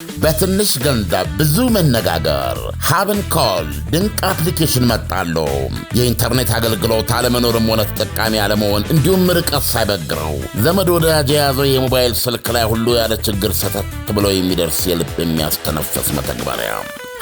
በትንሽ ገንዘብ ብዙ መነጋገር ሀብን ኮል ድንቅ አፕሊኬሽን መጣሉ። የኢንተርኔት አገልግሎት አለመኖርም ሆነ ተጠቃሚ አለመሆን እንዲሁም ርቀት ሳይበግረው ዘመድ ወዳጅ የያዘው የሞባይል ስልክ ላይ ሁሉ ያለ ችግር ሰተት ብሎ የሚደርስ የልብ የሚያስተነፍስ መተግበሪያ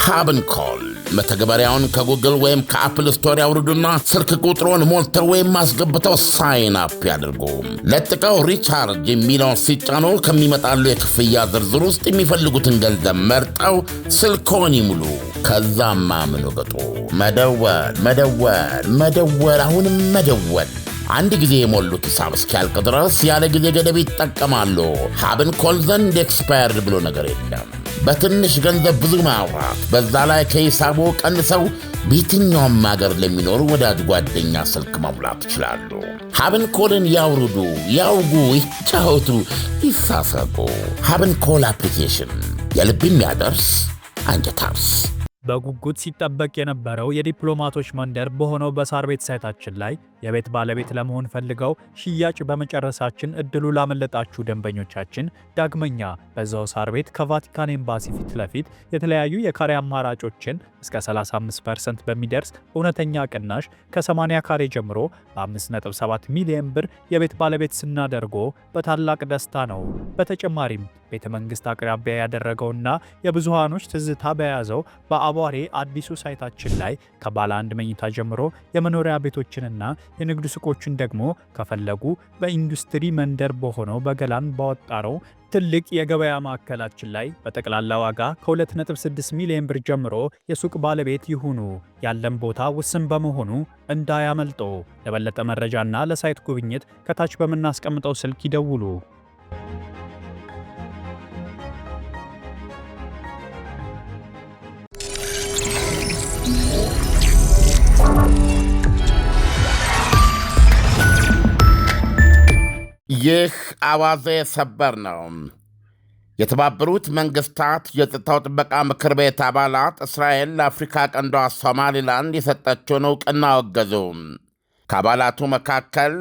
ሀብን ኮል። መተግበሪያውን ከጉግል ወይም ከአፕል ስቶር ያውርዱና ስልክ ቁጥሮን ሞልተው ወይም ማስገብተው ሳይን አፕ ያድርጉ። ለጥቀው ሪቻርጅ የሚለውን ሲጫኑ ከሚመጣሉ የክፍያ ዝርዝር ውስጥ የሚፈልጉትን ገንዘብ መርጠው ስልክዎን ይሙሉ። ከዛማ ምን ወገጡ መደወል አሁንም መደወል። አንድ ጊዜ የሞሉት ሂሳብ እስኪያልቅ ድረስ ያለ ጊዜ ገደብ ይጠቀማሉ። ሀብን ኮል ዘንድ ኤክስፓየርድ ብሎ ነገር የለም። በትንሽ ገንዘብ ብዙ ማውራት፣ በዛ ላይ ከሂሳቡ ቀንሰው በየትኛውም ሀገር ለሚኖሩ ወዳጅ ጓደኛ ስልክ መሙላት ይችላሉ። ሀብን ኮልን ያውርዱ፣ ያውጉ፣ ይጫወቱ፣ ይሳሰቁ። ሀብን ኮል አፕሊኬሽን የልብ የሚያደርስ አንጀት አርስ። በጉጉት ሲጠበቅ የነበረው የዲፕሎማቶች መንደር በሆነው በሳር ቤት ሳይታችን ላይ የቤት ባለቤት ለመሆን ፈልገው ሽያጭ በመጨረሳችን እድሉ ላመለጣችሁ ደንበኞቻችን ዳግመኛ በዛው ሳር ቤት ከቫቲካን ኤምባሲ ፊት ለፊት የተለያዩ የካሬ አማራጮችን እስከ 35% በሚደርስ እውነተኛ ቅናሽ ከ80 ካሬ ጀምሮ በ5.7 ሚሊዮን ብር የቤት ባለቤት ስናደርጎ በታላቅ ደስታ ነው። በተጨማሪም ቤተ መንግስት አቅራቢያ ያደረገውና የብዙሃኖች ትዝታ በያዘው በአቧሬ አዲሱ ሳይታችን ላይ ከባለ አንድ መኝታ ጀምሮ የመኖሪያ ቤቶችንና የንግድ ሱቆችን ደግሞ ከፈለጉ በኢንዱስትሪ መንደር በሆነው በገላን ባወጣረው ትልቅ የገበያ ማዕከላችን ላይ በጠቅላላ ዋጋ ከ2.6 ሚሊዮን ብር ጀምሮ የሱቅ ባለቤት ይሁኑ። ያለን ቦታ ውስን በመሆኑ እንዳያመልጦ። ለበለጠ መረጃና ለሳይት ጉብኝት ከታች በምናስቀምጠው ስልክ ይደውሉ። ይህ አዋዜ ሰበር ነው። የተባበሩት መንግስታት የጸጥታው ጥበቃ ምክር ቤት አባላት እስራኤል ለአፍሪካ ቀንዷ ሶማሊላንድ የሰጠችውን ዕውቅና አወገዙ። ከአባላቱ መካከል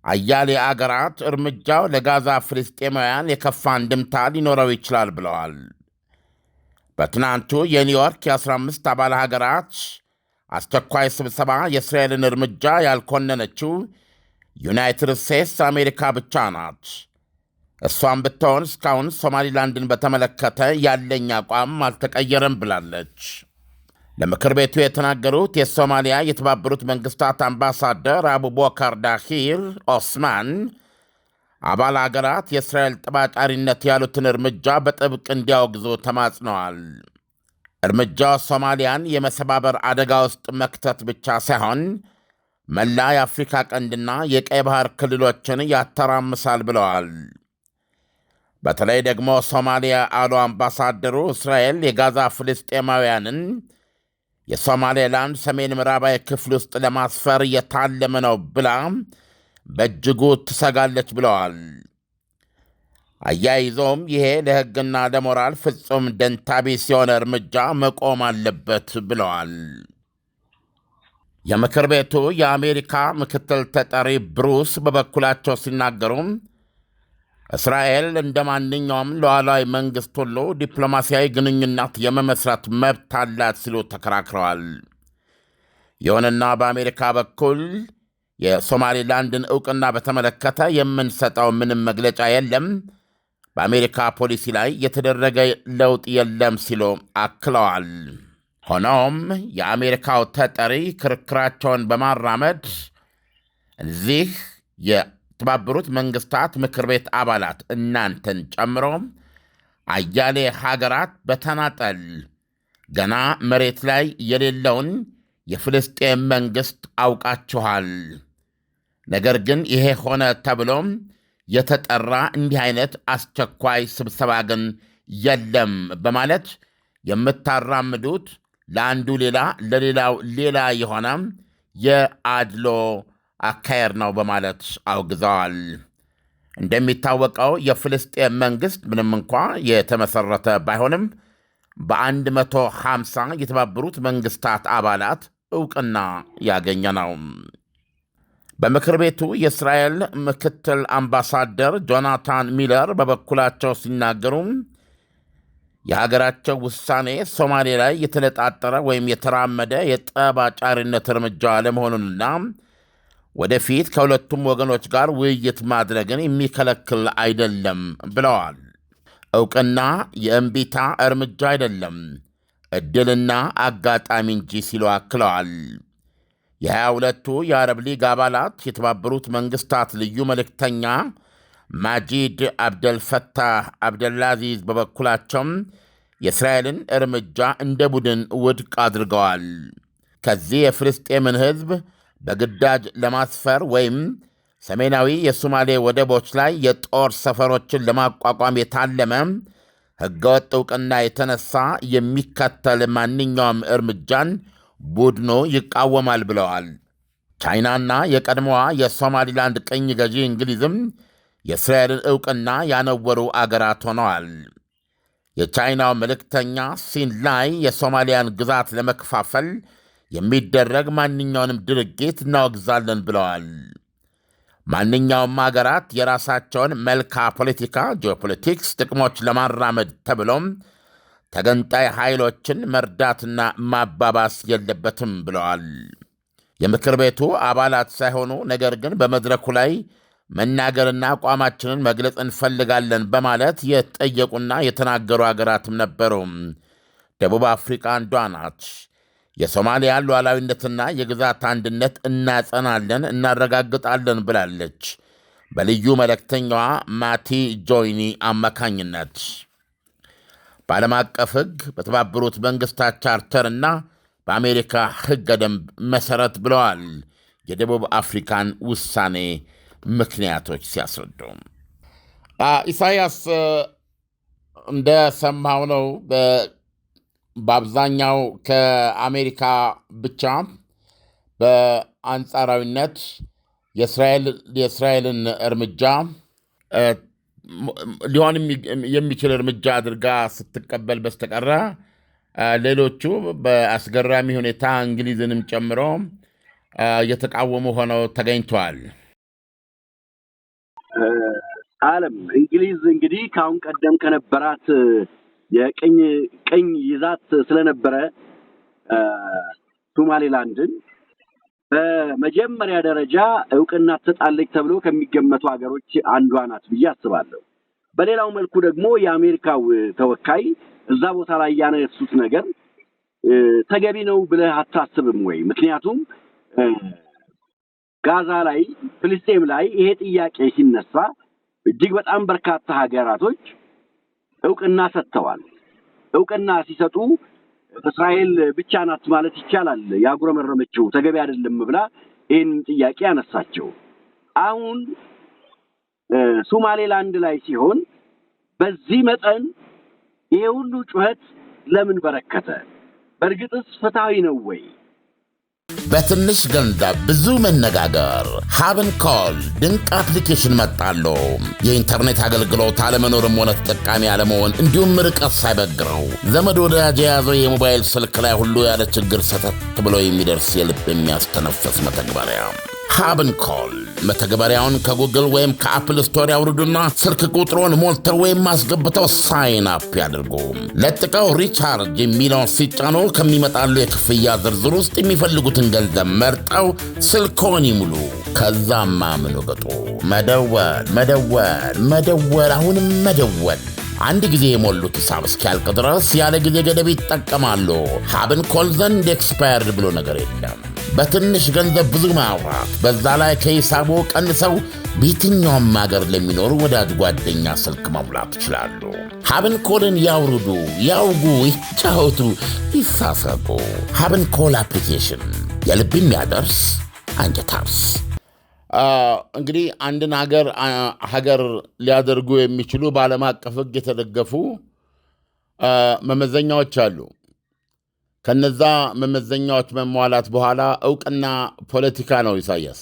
አያሌ አገራት እርምጃው ለጋዛ ፍልስጤማውያን የከፋ እንድምታ ሊኖረው ይችላል ብለዋል። በትናንቱ የኒውዮርክ የ15 አባል ሀገራት አስቸኳይ ስብሰባ የእስራኤልን እርምጃ ያልኮነነችው ዩናይትድ ስቴትስ አሜሪካ ብቻ ናት። እሷም ብትሆን እስካሁን ሶማሊላንድን በተመለከተ ያለኝ አቋም አልተቀየረም ብላለች። ለምክር ቤቱ የተናገሩት የሶማሊያ የተባበሩት መንግሥታት አምባሳደር አቡበከር ዳሂር ኦስማን አባል አገራት የእስራኤል ጠባጫሪነት ያሉትን እርምጃ በጥብቅ እንዲያወግዙ ተማጽነዋል። እርምጃው ሶማሊያን የመሰባበር አደጋ ውስጥ መክተት ብቻ ሳይሆን መላ የአፍሪካ ቀንድና የቀይ ባህር ክልሎችን ያተራምሳል ብለዋል። በተለይ ደግሞ ሶማሊያ አሉ አምባሳደሩ እስራኤል የጋዛ ፍልስጤማውያንን የሶማሌላንድ ሰሜን ምዕራባዊ ክፍል ውስጥ ለማስፈር የታለመ ነው ብላ በእጅጉ ትሰጋለች ብለዋል። አያይዞም ይሄ ለሕግና ለሞራል ፍጹም ደንታቢስ የሆነ እርምጃ መቆም አለበት ብለዋል። የምክር ቤቱ የአሜሪካ ምክትል ተጠሪ ብሩስ በበኩላቸው ሲናገሩ እስራኤል እንደ ማንኛውም ሉዓላዊ መንግሥት ሁሉ ዲፕሎማሲያዊ ግንኙነት የመመስረት መብት አላት ሲሉ ተከራክረዋል። ይሁንና በአሜሪካ በኩል የሶማሊላንድን ዕውቅና በተመለከተ የምንሰጠው ምንም መግለጫ የለም፣ በአሜሪካ ፖሊሲ ላይ የተደረገ ለውጥ የለም ሲሉ አክለዋል። ሆኖም የአሜሪካው ተጠሪ ክርክራቸውን በማራመድ እዚህ የተባበሩት መንግሥታት ምክር ቤት አባላት እናንተን ጨምሮ አያሌ ሀገራት በተናጠል ገና መሬት ላይ የሌለውን የፍልስጤም መንግሥት አውቃችኋል፣ ነገር ግን ይሄ ሆነ ተብሎም የተጠራ እንዲህ አይነት አስቸኳይ ስብሰባ ግን የለም በማለት የምታራምዱት ለአንዱ ሌላ ለሌላው ሌላ የሆነ የአድሎ አካሄድ ነው በማለት አውግዘዋል። እንደሚታወቀው የፍልስጤም መንግሥት ምንም እንኳ የተመሠረተ ባይሆንም በ150 የተባበሩት መንግሥታት አባላት ዕውቅና ያገኘ ነው። በምክር ቤቱ የእስራኤል ምክትል አምባሳደር ጆናታን ሚለር በበኩላቸው ሲናገሩ የሀገራቸው ውሳኔ ሶማሌ ላይ የተነጣጠረ ወይም የተራመደ የጠብ አጫሪነት እርምጃ አለመሆኑንና ወደፊት ከሁለቱም ወገኖች ጋር ውይይት ማድረግን የሚከለክል አይደለም ብለዋል። ዕውቅና የእምቢታ እርምጃ አይደለም፣ ዕድልና አጋጣሚ እንጂ ሲሉ አክለዋል። የ22ቱ የአረብ ሊግ አባላት የተባበሩት መንግሥታት ልዩ መልእክተኛ ማጂድ አብደልፈታህ አብደልአዚዝ በበኩላቸውም የእስራኤልን እርምጃ እንደ ቡድን ውድቅ አድርገዋል። ከዚህ የፍልስጤምን ሕዝብ በግዳጅ ለማስፈር ወይም ሰሜናዊ የሶማሌ ወደቦች ላይ የጦር ሰፈሮችን ለማቋቋም የታለመ ሕገወጥ ዕውቅና የተነሳ የሚከተል ማንኛውም እርምጃን ቡድኑ ይቃወማል ብለዋል። ቻይናና የቀድሞዋ የሶማሊላንድ ቅኝ ገዢ እንግሊዝም የእስራኤልን ዕውቅና ያነወሩ አገራት ሆነዋል። የቻይናው መልእክተኛ ሲንላይ የሶማሊያን ግዛት ለመከፋፈል የሚደረግ ማንኛውንም ድርጊት እናወግዛለን ብለዋል። ማንኛውም አገራት የራሳቸውን መልካ ፖለቲካ ጂኦፖለቲክስ ጥቅሞች ለማራመድ ተብሎም ተገንጣይ ኃይሎችን መርዳትና ማባባስ የለበትም ብለዋል። የምክር ቤቱ አባላት ሳይሆኑ ነገር ግን በመድረኩ ላይ መናገርና አቋማችንን መግለጽ እንፈልጋለን በማለት የተጠየቁና የተናገሩ አገራትም ነበሩ። ደቡብ አፍሪካ አንዷ ናች። የሶማሊያን ሉዓላዊነትና የግዛት አንድነት እናጸናለን፣ እናረጋግጣለን ብላለች በልዩ መልእክተኛዋ ማቲ ጆይኒ አማካኝነት። በዓለም አቀፍ ሕግ በተባበሩት መንግሥታት ቻርተርና በአሜሪካ ሕገ ደንብ መሠረት ብለዋል የደቡብ አፍሪካን ውሳኔ ምክንያቶች ሲያስረዱ። ኢሳይያስ እንደሰማው ነው በአብዛኛው ከአሜሪካ ብቻ በአንጻራዊነት የእስራኤልን እርምጃ ሊሆን የሚችል እርምጃ አድርጋ ስትቀበል በስተቀረ ሌሎቹ በአስገራሚ ሁኔታ እንግሊዝንም ጨምሮ የተቃወሙ ሆነው ተገኝተዋል። ዓለም እንግሊዝ እንግዲህ ከአሁን ቀደም ከነበራት የቅኝ ይዛት ስለነበረ ሶማሌላንድን በመጀመሪያ ደረጃ ዕውቅና ትሰጣለች ተብሎ ከሚገመቱ ሀገሮች አንዷ ናት ብዬ አስባለሁ። በሌላው መልኩ ደግሞ የአሜሪካው ተወካይ እዛ ቦታ ላይ ያነሱት ነገር ተገቢ ነው ብለህ አታስብም ወይ? ምክንያቱም ጋዛ ላይ ፍልስጤም ላይ ይሄ ጥያቄ ሲነሳ እጅግ በጣም በርካታ ሀገራቶች ዕውቅና ሰጥተዋል። ዕውቅና ሲሰጡ እስራኤል ብቻ ናት ማለት ይቻላል ያጉረመረመችው ተገቢ አይደለም ብላ ይህን ጥያቄ ያነሳቸው። አሁን ሶማሌላንድ ላይ ሲሆን በዚህ መጠን ይሄ ሁሉ ጩኸት ለምን በረከተ? በእርግጥስ ፍትሃዊ ነው ወይ? በትንሽ ገንዘብ ብዙ መነጋገር ሀብን ኮል ድንቅ አፕሊኬሽን መጣሉ። የኢንተርኔት አገልግሎት አለመኖርም ሆነ ተጠቃሚ አለመሆን እንዲሁም ርቀት ሳይበግረው ዘመድ ወዳጅ የያዘው የሞባይል ስልክ ላይ ሁሉ ያለ ችግር ሰተት ብሎ የሚደርስ የልብ የሚያስተነፍስ መተግበሪያ ሀብን ኮል። መተግበሪያውን ከጉግል ወይም ከአፕል ስቶር ያውርዱና ስልክ ቁጥሮን ሞልተው ወይም ማስገብተው ሳይን አፕ ያድርጉ። ለጥቀው ሪቻርጅ የሚለውን ሲጫኑ ከሚመጣሉ የክፍያ ዝርዝር ውስጥ የሚፈልጉትን ገንዘብ መርጠው ስልክዎን ይሙሉ። ከዛማ ምን ወገጡ? መደወል፣ አሁንም መደወል። አንድ ጊዜ የሞሉት ሂሳብ እስኪያልቅ ድረስ ያለ ጊዜ ገደብ ይጠቀማሉ። ሀብን ኮል ዘንድ ኤክስፓየርድ ብሎ ነገር የለም። በትንሽ ገንዘብ ብዙ ማውራት፣ በዛ ላይ ከሂሳቡ ቀንሰው በየትኛውም ሀገር ለሚኖሩ ወዳጅ ጓደኛ ስልክ መሙላት ይችላሉ። ሀብን ኮልን ያውርዱ፣ ያውጉ፣ ይጫወቱ፣ ይሳሰቁ። ሀብን ኮል አፕሊኬሽን የልብ የሚያደርስ አንጀታርስ። እንግዲህ አንድን ሀገር ሊያደርጉ የሚችሉ በዓለም አቀፍ ሕግ የተደገፉ መመዘኛዎች አሉ። ከነዛ መመዘኛዎች መሟላት በኋላ ዕውቅና ፖለቲካ ነው ኢሳያስ።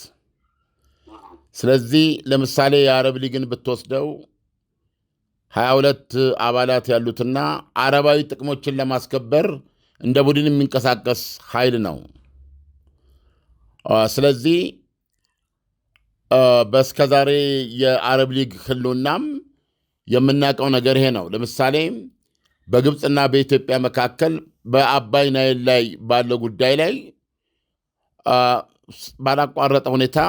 ስለዚህ ለምሳሌ የአረብ ሊግን ብትወስደው 22 አባላት ያሉትና አረባዊ ጥቅሞችን ለማስከበር እንደ ቡድን የሚንቀሳቀስ ኃይል ነው። ስለዚህ በስከዛሬ የአረብ ሊግ ህልውናም የምናውቀው ነገር ይሄ ነው። ለምሳሌ በግብፅና በኢትዮጵያ መካከል በአባይ ናይል ላይ ባለው ጉዳይ ላይ ባላቋረጠ ሁኔታ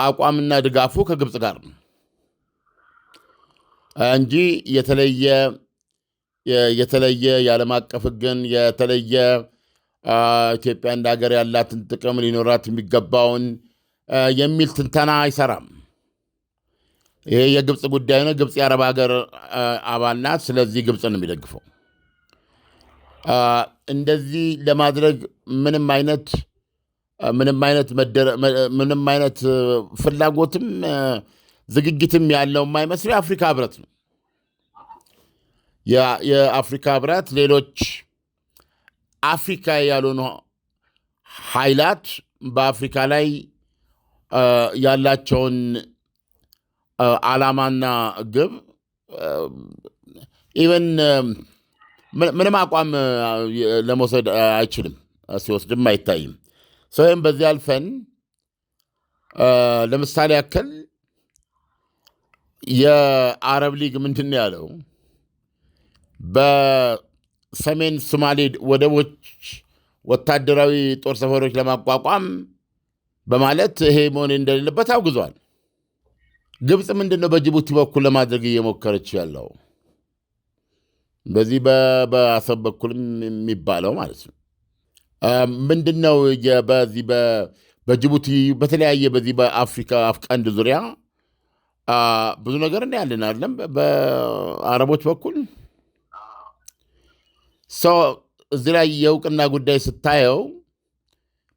አቋምና ድጋፉ ከግብፅ ጋር ነው እንጂ የተለየ የዓለም አቀፍ ሕግን የተለየ ኢትዮጵያ እንደ ሀገር ያላትን ጥቅም ሊኖራት የሚገባውን የሚል ትንተና አይሰራም። ይሄ የግብፅ ጉዳይ ነው። ግብፅ የአረብ ሀገር አባል ናት። ስለዚህ ግብፅ ነው የሚደግፈው። እንደዚህ ለማድረግ ምንም አይነት ፍላጎትም ዝግጅትም ያለው የማይመስል የአፍሪካ ህብረት ነው። የአፍሪካ ህብረት ሌሎች አፍሪካ ያልሆኑ ኃይላት በአፍሪካ ላይ ያላቸውን ዓላማና ግብ ኢቨን ምንም አቋም ለመውሰድ አይችልም፣ ሲወስድም አይታይም። ሰውም በዚህ አልፈን ለምሳሌ ያክል የአረብ ሊግ ምንድን ነው ያለው? በሰሜን ሶማሌ ወደቦች ወታደራዊ ጦር ሰፈሮች ለማቋቋም በማለት ይሄ መሆን እንደሌለበት አውግዟል። ግብፅ ምንድን ነው በጅቡቲ በኩል ለማድረግ እየሞከረች ያለው? በዚህ በአሰብ በኩልም የሚባለው ማለት ነው። ምንድን ነው በዚህ በጅቡቲ በተለያየ በዚህ በአፍሪካ ቀንድ ዙሪያ ብዙ ነገር እናያለን አይደለም? በአረቦች በኩል ሰው እዚህ ላይ የእውቅና ጉዳይ ስታየው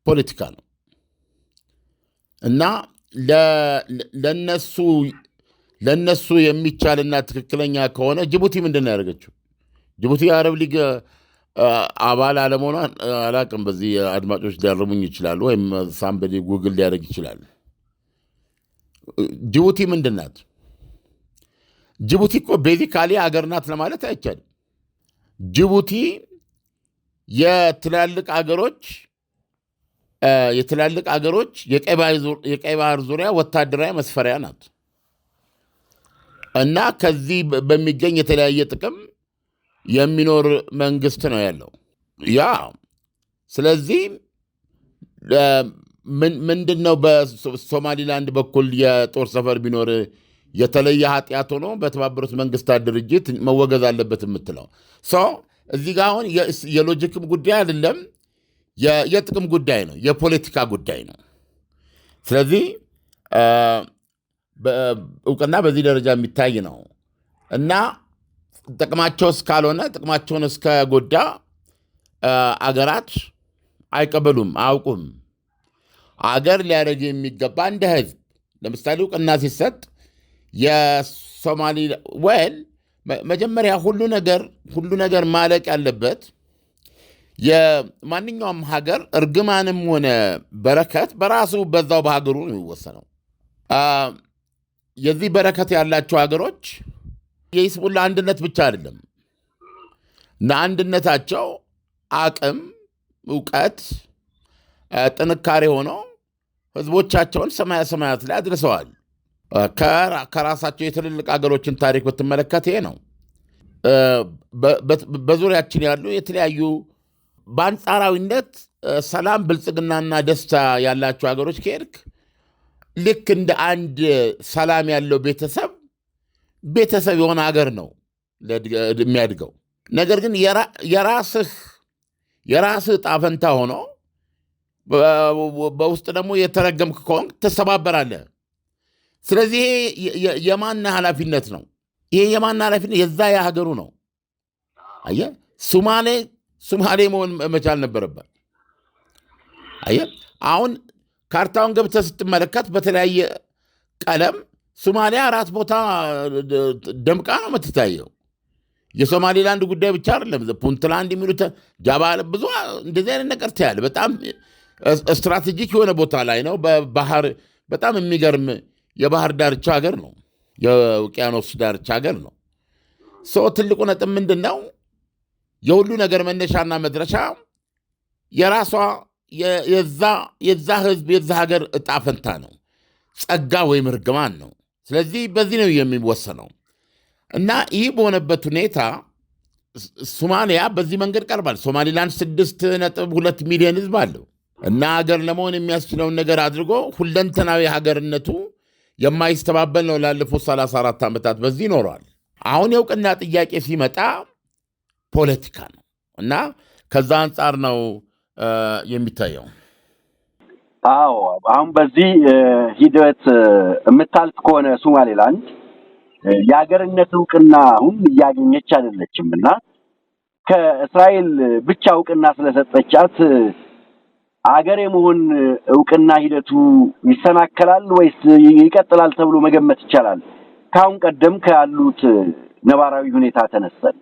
ፖለቲካ ነው እና ለነሱ የሚቻልና ትክክለኛ ከሆነ ጅቡቲ ምንድን ነው ያደረገችው? ጅቡቲ የአረብ ሊግ አባል አለመሆኗን አላቅም። በዚህ አድማጮች ሊያርሙኝ ይችላሉ፣ ወይም ሳምበዲ ጉግል ሊያደርግ ይችላል። ጅቡቲ ምንድን ናት? ጅቡቲ እኮ ቤዚካሊ አገር ናት ለማለት አይቻልም። ጅቡቲ የትላልቅ አገሮች የቀይ ባህር ዙሪያ ወታደራዊ መስፈሪያ ናት እና ከዚህ በሚገኝ የተለያየ ጥቅም የሚኖር መንግስት ነው ያለው ያ። ስለዚህ ምንድን ነው በሶማሊላንድ በኩል የጦር ሰፈር ቢኖር የተለየ ኃጢአት ሆኖ በተባበሩት መንግስታት ድርጅት መወገዝ አለበት የምትለው ሰው እዚህ ጋር አሁን የሎጂክም ጉዳይ አይደለም፣ የጥቅም ጉዳይ ነው፣ የፖለቲካ ጉዳይ ነው። ስለዚህ እውቅና በዚህ ደረጃ የሚታይ ነው እና ጥቅማቸው እስካልሆነ ጥቅማቸውን እስከጎዳ አገራት አይቀበሉም፣ አያውቁም። አገር ሊያደርግ የሚገባ እንደ ህዝብ ለምሳሌ እውቅና ሲሰጥ የሶማሊ መጀመሪያ ሁሉ ነገር ማለቅ ያለበት የማንኛውም ሀገር እርግማንም ሆነ በረከት በራሱ በዛው በሀገሩ ነው የሚወሰነው። የዚህ በረከት ያላቸው ሀገሮች የሂዝቡላ አንድነት ብቻ አይደለም እና አንድነታቸው አቅም፣ እውቀት፣ ጥንካሬ ሆኖ ህዝቦቻቸውን ሰማያ ሰማያት ላይ አድርሰዋል። ከራሳቸው የትልልቅ ሀገሮችን ታሪክ ብትመለከት ይሄ ነው። በዙሪያችን ያሉ የተለያዩ በአንጻራዊነት ሰላም፣ ብልጽግናና ደስታ ያላቸው ሀገሮች ከሄድክ ልክ እንደ አንድ ሰላም ያለው ቤተሰብ የሆነ ሀገር ነው የሚያድገው። ነገር ግን የራስህ ዕጣ ፈንታ ሆኖ በውስጥ ደግሞ የተረገምክ ከሆንክ ትሰባበራለህ። ስለዚህ ይሄ የማን ኃላፊነት ነው? ይሄ የማን ኃላፊነት? የዛ የሀገሩ ነው። አየህ፣ ሱማሌ መሆን መቻል ነበረበት። አየህ፣ አሁን ካርታውን ገብተህ ስትመለከት በተለያየ ቀለም ሶማሊያ 4 ቦታ ደምቃ ነው የምትታየው። የሶማሌላንድ ጉዳይ ብቻ አይደለም። ፑንትላንድ የሚሉት ጃባል፣ ብዙ እንደዚህ አይነት ነገር ታያለህ። በጣም ስትራቴጂክ የሆነ ቦታ ላይ ነው። በባህር በጣም የሚገርም የባህር ዳርቻ ሀገር ነው። የውቅያኖስ ዳርቻ ሀገር ነው። ትልቁ ነጥብ ምንድን ነው? የሁሉ ነገር መነሻና መድረሻ የራሷ የዛ ህዝብ የዛ ሀገር ዕጣ ፈንታ ነው፣ ጸጋ ወይም እርግማን ነው። ስለዚህ በዚህ ነው የሚወሰነው እና ይህ በሆነበት ሁኔታ ሶማሊያ በዚህ መንገድ ቀርባል። ሶማሊላንድ 6.2 ሚሊዮን ህዝብ አለው እና ሀገር ለመሆን የሚያስችለውን ነገር አድርጎ ሁለንተናዊ ሀገርነቱ የማይስተባበል ነው። ላለፉት 34 ዓመታት በዚህ ይኖረዋል። አሁን የእውቅና ጥያቄ ሲመጣ ፖለቲካ ነው እና ከዛ አንጻር ነው የሚታየው። አዎ አሁን በዚህ ሂደት የምታልፍ ከሆነ ሶማሌላንድ የሀገርነት እውቅና አሁን እያገኘች አይደለችም እና ከእስራኤል ብቻ እውቅና ስለሰጠቻት አገር የመሆን እውቅና ሂደቱ ይሰናከላል ወይስ ይቀጥላል ተብሎ መገመት ይቻላል? ከአሁን ቀደም ካሉት ነባራዊ ሁኔታ ተነስተን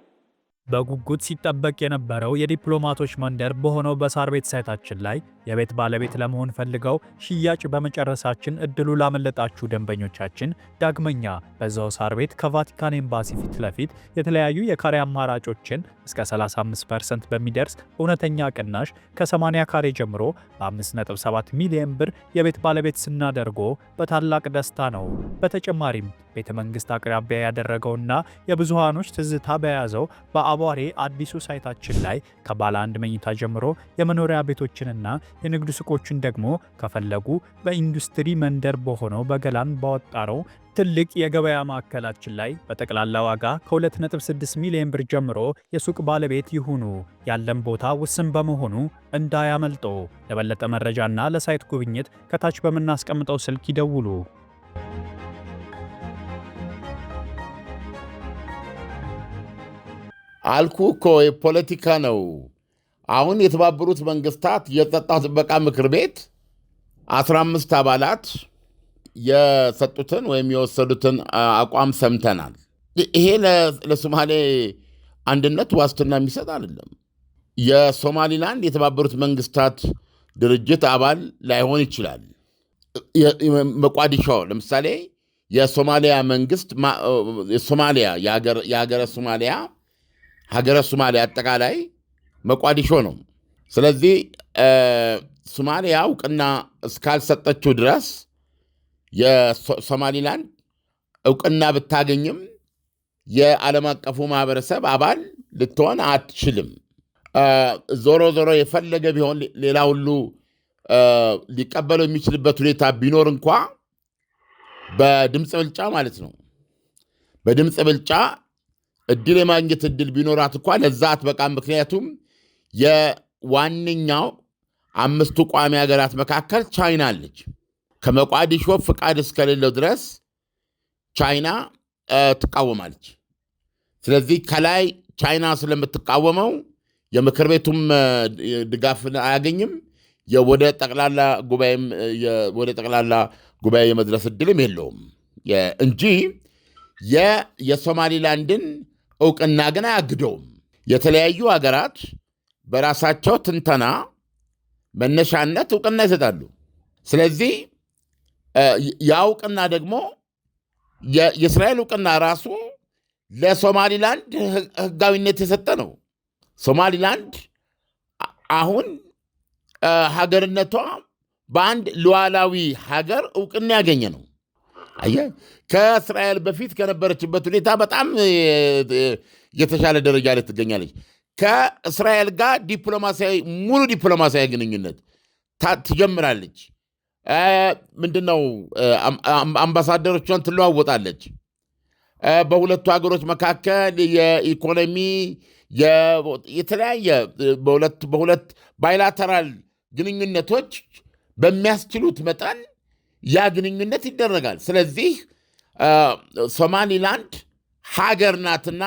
በጉጉት ሲጠበቅ የነበረው የዲፕሎማቶች መንደር በሆነው በሳር ቤት ሳይታችን ላይ የቤት ባለቤት ለመሆን ፈልገው ሽያጭ በመጨረሳችን እድሉ ላመለጣችሁ ደንበኞቻችን ዳግመኛ በዛው ሳር ቤት ከቫቲካን ኤምባሲ ፊት ለፊት የተለያዩ የካሬ አማራጮችን እስከ 35% በሚደርስ እውነተኛ ቅናሽ ከ80 ካሬ ጀምሮ በ5.7 ሚሊዮን ብር የቤት ባለቤት ስናደርጎ በታላቅ ደስታ ነው። በተጨማሪም ቤተ መንግስት አቅራቢያ ያደረገውና የብዙሃኖች ትዝታ በያዘው በአቧሬ አዲሱ ሳይታችን ላይ ከባለ አንድ መኝታ ጀምሮ የመኖሪያ ቤቶችንና የንግድ ሱቆችን ደግሞ ከፈለጉ በኢንዱስትሪ መንደር በሆነው በገላን ባወጣነው ትልቅ የገበያ ማዕከላችን ላይ በጠቅላላ ዋጋ ከ2.6 ሚሊዮን ብር ጀምሮ የሱቅ ባለቤት ይሁኑ። ያለን ቦታ ውስን በመሆኑ እንዳያመልጦ። ለበለጠ መረጃና ለሳይት ጉብኝት ከታች በምናስቀምጠው ስልክ ይደውሉ። አልኩ እኮ የፖለቲካ ነው። አሁን የተባበሩት መንግስታት የጸጥታው ጥበቃ ምክር ቤት 15 አባላት የሰጡትን ወይም የወሰዱትን አቋም ሰምተናል። ይሄ ለሶማሌ አንድነት ዋስትና የሚሰጥ አይደለም። የሶማሊላንድ የተባበሩት መንግስታት ድርጅት አባል ላይሆን ይችላል። መቋዲሾ ለምሳሌ የሶማሊያ መንግስት የሶማሊያ ሀገረ ሶማሊያ አጠቃላይ መቋዲሾ ነው። ስለዚህ ሶማሊያ እውቅና እስካልሰጠችው ድረስ የሶማሊላንድ እውቅና ብታገኝም የዓለም አቀፉ ማህበረሰብ አባል ልትሆን አትችልም። ዞሮ ዞሮ የፈለገ ቢሆን ሌላ ሁሉ ሊቀበለው የሚችልበት ሁኔታ ቢኖር እንኳ በድምፅ ብልጫ ማለት ነው። በድምፅ ብልጫ እድል የማግኘት እድል ቢኖራት እንኳ ለዛ አትበቃም። ምክንያቱም የዋነኛው 5ቱ ቋሚ ሀገራት መካከል ቻይና አለች። ከመቋዲሾ ፍቃድ እስከሌለው ድረስ ቻይና ትቃወማለች። ስለዚህ ከላይ ቻይና ስለምትቃወመው የምክር ቤቱም ድጋፍ አያገኝም። ወደ ጠቅላላ ጉባኤ የመድረስ እድልም የለውም እንጂ የሶማሊላንድን እውቅና ግን አያግደውም። የተለያዩ ሀገራት በራሳቸው ትንተና መነሻነት እውቅና ይሰጣሉ። ስለዚህ ያ እውቅና ደግሞ የእስራኤል እውቅና ራሱ ለሶማሊላንድ ህጋዊነት የሰጠ ነው። ሶማሊላንድ አሁን ሀገርነቷ በአንድ ሉዓላዊ ሀገር እውቅና ያገኘ ነው። አየህ፣ ከእስራኤል በፊት ከነበረችበት ሁኔታ በጣም የተሻለ ደረጃ ላይ ትገኛለች። ከእስራኤል ጋር ሙሉ ዲፕሎማሲያዊ ግንኙነት ትጀምራለች። ምንድነው አምባሳደሮቿን ትለዋወጣለች። በሁለቱ ሀገሮች መካከል የኢኮኖሚ የተለያየ በሁለት ባይላተራል ግንኙነቶች በሚያስችሉት መጠን ያ ግንኙነት ይደረጋል። ስለዚህ ሶማሊላንድ ሀገር ናትና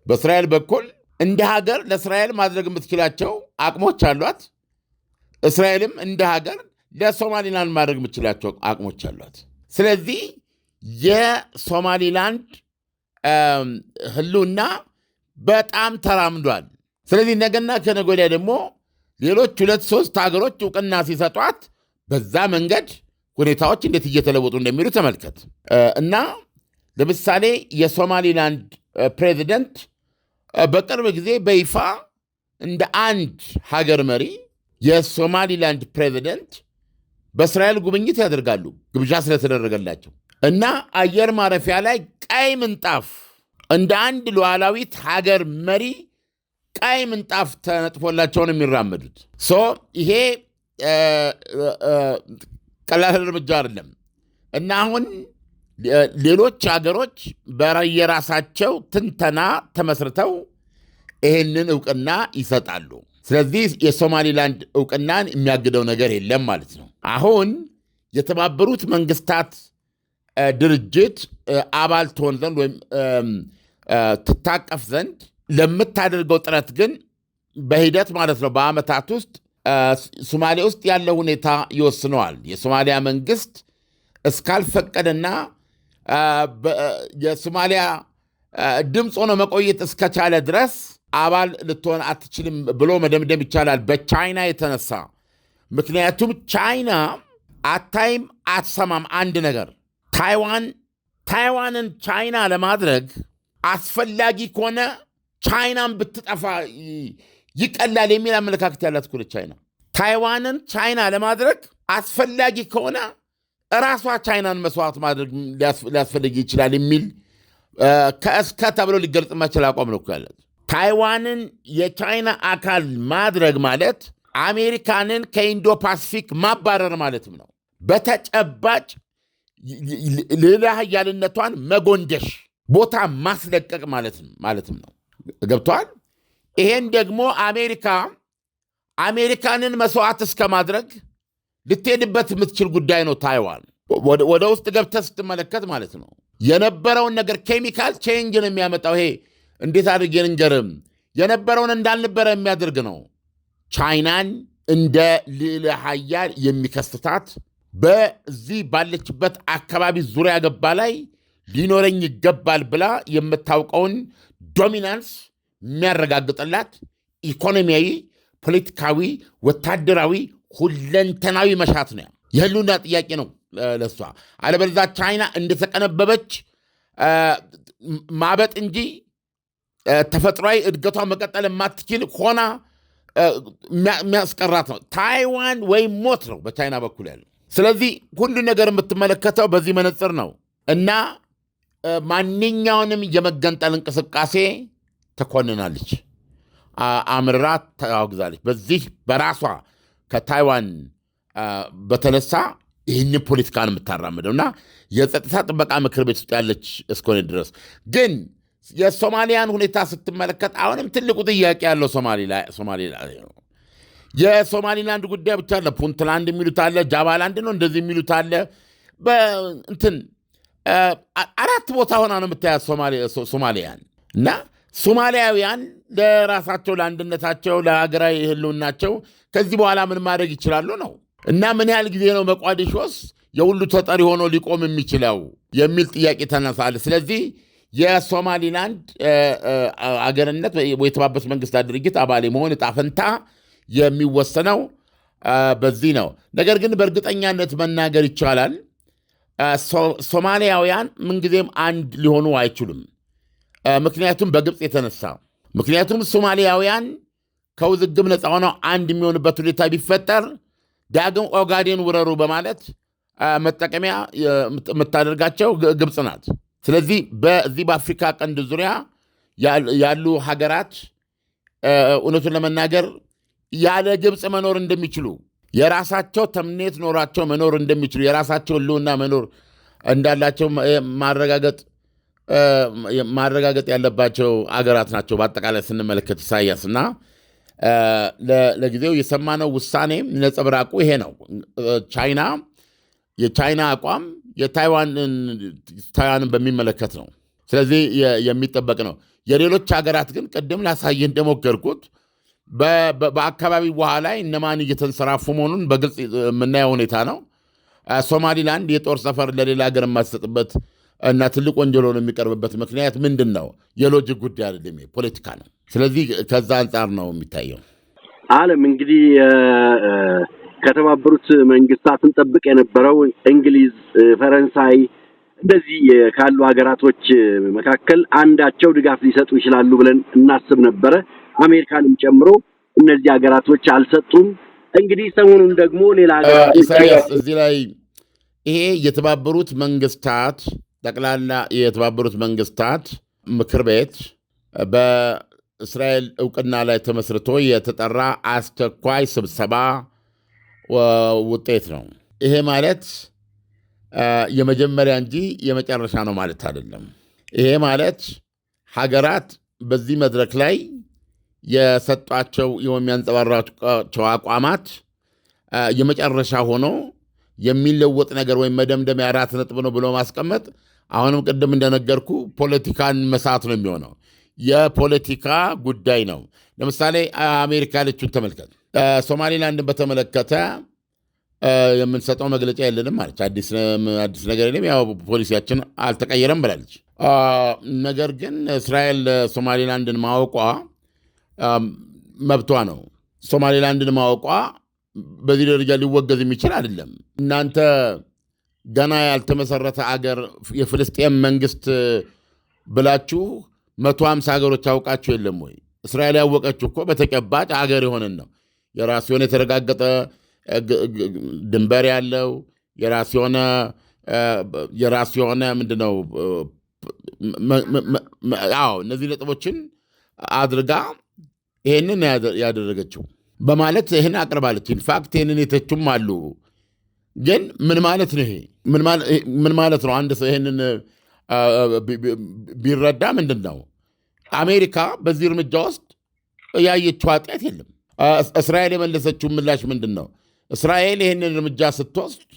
በእስራኤል በኩል እንደ ሀገር ለእስራኤል ማድረግ የምትችላቸው አቅሞች አሏት። እስራኤልም እንደ ሀገር ለሶማሊላንድ ማድረግ የምትችላቸው አቅሞች አሏት። ስለዚህ የሶማሊላንድ ህልውና በጣም ተራምዷል። ስለዚህ ነገና ከነገ ወዲያ ደግሞ ሌሎች 2-3 ሀገሮች እውቅና ሲሰጧት በዛ መንገድ ሁኔታዎች እንዴት እየተለወጡ እንደሚሉ ተመልከት እና ለምሳሌ የሶማሊላንድ ፕሬዚደንት በቅርብ ጊዜ በይፋ እንደ አንድ ሀገር መሪ የሶማሊላንድ ፕሬዚደንት በእስራኤል ጉብኝት ያደርጋሉ፣ ግብዣ ስለተደረገላቸው እና አየር ማረፊያ ላይ ቀይ ምንጣፍ እንደ አንድ ሉዓላዊት ሀገር መሪ ቀይ ምንጣፍ ተነጥፎላቸው ነው የሚራመዱት። ይሄ ቀላል እርምጃ አይደለም እና አሁን ሌሎች ሀገሮች በየራሳቸው ትንተና ተመስርተው ይህንን እውቅና ይሰጣሉ። ስለዚህ የሶማሊላንድ እውቅናን የሚያግደው ነገር የለም ማለት ነው። አሁን የተባበሩት መንግስታት ድርጅት አባል ትሆን ዘንድ ወይም ትታቀፍ ዘንድ ለምታደርገው ጥረት ግን በሂደት ማለት ነው በአመታት ውስጥ ሶማሊያ ውስጥ ያለው ሁኔታ ይወስነዋል። የሶማሊያ መንግስት እስካልፈቀደና የሶማሊያ ድምፅ ሆኖ መቆየት እስከቻለ ድረስ አባል ልትሆን አትችልም ብሎ መደምደም ይቻላል በቻይና የተነሳ። ምክንያቱም ቻይና አታይም አትሰማም አንድ ነገር ታይዋንን ቻይና ለማድረግ አስፈላጊ ከሆነ ቻይናን ብትጠፋ ይቀላል የሚል አመለካከት ያላት እኮ ቻይና። ታይዋንን ቻይና ለማድረግ አስፈላጊ ከሆነ ራሷ ቻይናን መስዋዕት ማድረግ ሊያስፈልግ ይችላል የሚል ከእስከ ተብሎ ሊገልጽ ማይችል አቋም ነው ያላት። ታይዋንን የቻይና አካል ማድረግ ማለት አሜሪካንን ከኢንዶ ፓሲፊክ ማባረር ማለትም ነው። በተጨባጭ ሌላ ኃያልነቷን መጎንደሽ፣ ቦታ ማስለቀቅ ማለትም ነው። ገብቷል። ይሄን ደግሞ አሜሪካንን መስዋዕት እስከ ማድረግ ልትሄድበት የምትችል ጉዳይ ነው። ታይዋን ወደ ውስጥ ገብተህ ስትመለከት ማለት ነው የነበረውን ነገር ኬሚካል ቼንጅ ነው የሚያመጣው። ይሄ እንዴት አድርጌ ልንገርም፣ የነበረውን እንዳልነበረ የሚያደርግ ነው። ቻይናን እንደ ልዕለ ኃያል የሚከስታት በዚህ ባለችበት አካባቢ ዙሪያ ገባ ላይ ሊኖረኝ ይገባል ብላ የምታውቀውን ዶሚናንስ የሚያረጋግጥላት ኢኮኖሚያዊ፣ ፖለቲካዊ፣ ወታደራዊ ሁለንተናዊ መሻት ነው። የህልውና ጥያቄ ነው ለሷ። አለበለዚያ ቻይና እንደተቀነበበች ማበጥ እንጂ ተፈጥሯዊ እድገቷ መቀጠል የማትችል ሆና የሚያስቀራት ነው። ታይዋን ወይም ሞት ነው በቻይና በኩል ያለው። ስለዚህ ሁሉ ነገር የምትመለከተው በዚህ መነጽር ነው እና ማንኛውንም የመገንጠል እንቅስቃሴ ተኮንናለች፣ አምርራ ታወግዛለች። በዚህ በራሷ ከታይዋን በተነሳ ይህን ፖለቲካን የምታራምደው እና የጸጥታ ጥበቃ ምክር ቤት ውስጥ ያለች እስከሆነ ድረስ ግን የሶማሊያን ሁኔታ ስትመለከት አሁንም ትልቁ ጥያቄ ያለው ሶማሊላንድ ነው። የሶማሊላንድ ጉዳይ ብቻ አለ። ፑንትላንድ የሚሉት አለ፣ ጃባላንድ ነው እንደዚህ የሚሉት አለ። እንትን አራት ቦታ ሆና ነው የምታያት ሶማሊያን እና ሶማሊያውያን ለራሳቸው ለአንድነታቸው፣ ለሀገራዊ ህልውናቸው ከዚህ በኋላ ምን ማድረግ ይችላሉ ነው እና ምን ያህል ጊዜ ነው መቋዲሾስ የሁሉ ተጠሪ ሆኖ ሊቆም የሚችለው የሚል ጥያቄ ተነሳለ። ስለዚህ የሶማሊላንድ አገርነት የተባበሩት መንግስታት ድርጅት አባል መሆን ዕጣ ፈንታ የሚወሰነው በዚህ ነው። ነገር ግን በእርግጠኛነት መናገር ይቻላል ሶማሊያውያን ምንጊዜም አንድ ሊሆኑ አይችሉም። ምክንያቱም በግብፅ የተነሳ ምክንያቱም ሶማሊያውያን ከውዝግብ ነፃ ሆነው አንድ የሚሆንበት ሁኔታ ቢፈጠር ዳግም ኦጋዴን ውረሩ በማለት መጠቀሚያ የምታደርጋቸው ግብፅ ናት። ስለዚህ በዚህ በአፍሪካ ቀንድ ዙሪያ ያሉ ሀገራት እውነቱን ለመናገር ያለ ግብፅ መኖር እንደሚችሉ፣ የራሳቸው ተምኔት ኖሯቸው መኖር እንደሚችሉ፣ የራሳቸው ህልውና መኖር እንዳላቸው ማረጋገጥ ያለባቸው አገራት ናቸው። በአጠቃላይ ስንመለከት ኢሳያስ እና ለጊዜው የሰማነው ውሳኔ ነጸብራቁ ይሄ ነው። የቻይና አቋም ታይዋንን በሚመለከት ነው። ስለዚህ የሚጠበቅ ነው። የሌሎች ሀገራት ግን ቅድም ላሳየህ እንደሞከርኩት በአካባቢ ውሃ ላይ እነማን እየተንሰራፉ መሆኑን በግልጽ የምናየው ሁኔታ ነው። ሶማሊላንድ የጦር ሰፈር ለሌላ ሀገር የማትሰጥበት እና ትልቅ ወንጀል ሆኖ የሚቀርብበት ምክንያት ምንድን ነው? የሎጂክ ጉዳይ አይደለም፣ ፖለቲካ ነው። ስለዚህ ከዛ አንጻር ነው የሚታየው። ዓለም እንግዲህ ከተባበሩት መንግስታትን ጠብቅ የነበረው እንግሊዝ፣ ፈረንሳይ እንደዚህ ካሉ ሀገራቶች መካከል አንዳቸው ድጋፍ ሊሰጡ ይችላሉ ብለን እናስብ ነበረ። አሜሪካንም ጨምሮ እነዚህ ሀገራቶች አልሰጡም። እንግዲህ ሰሞኑን ደግሞ ሌላ ሀገራቶች እዚህ ላይ ይሄ የተባበሩት መንግስታት ጠቅላላ የተባበሩት መንግስታት ምክር ቤት በእስራኤል እውቅና ላይ ተመስርቶ የተጠራ አስቸኳይ ስብሰባ ውጤት ነው። ይሄ ማለት የመጀመሪያ እንጂ የመጨረሻ ነው ማለት አይደለም። ይሄ ማለት ሀገራት በዚህ መድረክ ላይ የሰጧቸው የሚያንጸባርቋቸው አቋማት የመጨረሻ ሆኖ የሚለወጥ ነገር ወይም መደምደሚያ 4 ነጥብ ነው ብሎ ማስቀመጥ አሁንም ቅድም እንደነገርኩ ፖለቲካን መሳት ነው የሚሆነው። የፖለቲካ ጉዳይ ነው። ለምሳሌ አሜሪካ ያለችውን ተመልከት። ሶማሌላንድን በተመለከተ የምንሰጠው መግለጫ የለንም ማለች። አዲስ ነገር የለም፣ ያው ፖሊሲያችን አልተቀየረም ብላለች። ነገር ግን እስራኤል ሶማሌላንድን ማወቋ መብቷ ነው። ሶማሌላንድን ማወቋ በዚህ ደረጃ ሊወገዝ የሚችል አይደለም። እናንተ ገና ያልተመሰረተ አገር የፍልስጤም መንግስት ብላችሁ 150 ሀገሮች አውቃችሁ የለም ወይ? እስራኤል ያወቀችው እኮ በተጨባጭ አገር የሆነን ነው። የራሱ የሆነ የተረጋገጠ ድንበር ያለው የራሱ የሆነ ምንድነው እነዚህ ነጥቦችን አድርጋ ይሄንን ያደረገችው በማለት ይህን አቅርባለች። ኢንፋክት ይህንን የተቹም አሉ። ግን ምን ማለት ነው? ይሄ ምን ማለት ነው? አንድ ሰው ይህንን ቢረዳ ምንድን ነው አሜሪካ በዚህ እርምጃ ውስጥ ያየችው ኃጢአት የለም። እስራኤል የመለሰችው ምላሽ ምንድን ነው? እስራኤል ይህንን እርምጃ ስትወስድ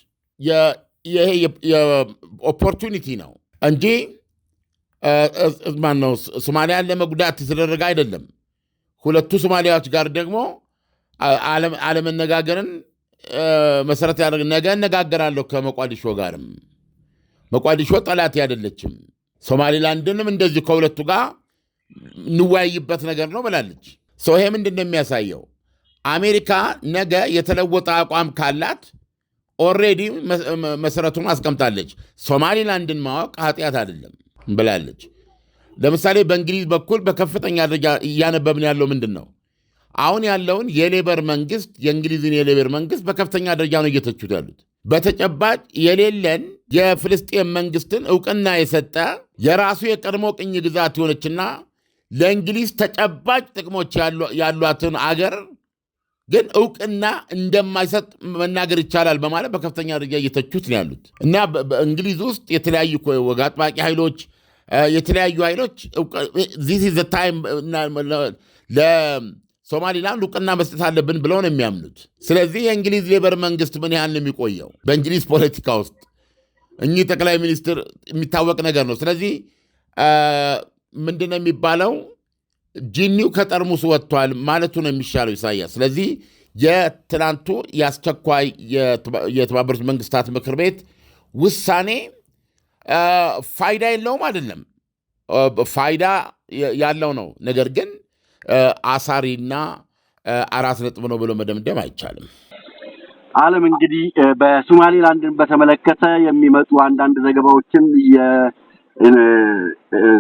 ይሄ የኦፖርቹኒቲ ነው እንጂ ማነው ሶማሊያን ለመጉዳት የተደረገ አይደለም። ሁለቱ ሶማሊያዎች ጋር ደግሞ አለመነጋገርን መሰረት ያደርግ ነገ እነጋገራለሁ ከመቋዲሾ ጋርም። መቋዲሾ ጠላት አይደለችም። ሶማሊላንድንም እንደዚህ ከሁለቱ ጋር እንወያይበት ነገር ነው ብላለች። ይሄ ምንድን ነው የሚያሳየው? አሜሪካ ነገ የተለወጠ አቋም ካላት ኦልሬዲ መሰረቱን አስቀምጣለች። ሶማሊላንድን ማወቅ ኃጢአት አይደለም ብላለች። ለምሳሌ በእንግሊዝ በኩል በከፍተኛ ደረጃ እያነበብን ያለው ምንድን ነው? አሁን ያለውን የሌበር መንግስት የእንግሊዝን የሌበር መንግስት በከፍተኛ ደረጃ ነው እየተቹት ያሉት። በተጨባጭ የሌለን የፍልስጤም መንግስትን እውቅና የሰጠ የራሱ የቀድሞ ቅኝ ግዛት የሆነችና ለእንግሊዝ ተጨባጭ ጥቅሞች ያሏትን አገር ግን እውቅና እንደማይሰጥ መናገር ይቻላል በማለት በከፍተኛ ደረጃ እየተቹት ነው ያሉት እና በእንግሊዝ ውስጥ የተለያዩ ወግ አጥባቂ ኃይሎች የተለያዩ ኃይሎች this is the time ለሶማሊላንድ እውቅና መስጠት አለብን ብለው ነው የሚያምኑት። ስለዚህ የእንግሊዝ ሌበር መንግስት ምን ያህል ነው የሚቆየው በእንግሊዝ ፖለቲካ ውስጥ? እኚህ ጠቅላይ ሚኒስትር የሚታወቅ ነገር ነው። ስለዚህ ምንድነው የሚባለው? ጂኒው ከጠርሙስ ወጥቷል ማለቱ ነው የሚሻለው ኢሳያስ። ስለዚህ የትናንቱ የአስቸኳይ የተባበሩት መንግስታት ምክር ቤት ውሳኔ ፋይዳ የለውም አይደለም፣ ፋይዳ ያለው ነው። ነገር ግን አሳሪና 4 ነጥብ ነው ብሎ መደምደም አይቻልም። ዓለም እንግዲህ በሶማሌላንድን በተመለከተ የሚመጡ አንዳንድ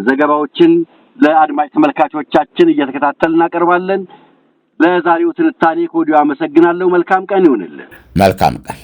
ዘገባዎችን ለአድማጭ ተመልካቾቻችን እየተከታተልን እናቀርባለን። ለዛሬው ትንታኔ ከወዲሁ አመሰግናለሁ። መልካም ቀን ይሁንልን። መልካም ቀን።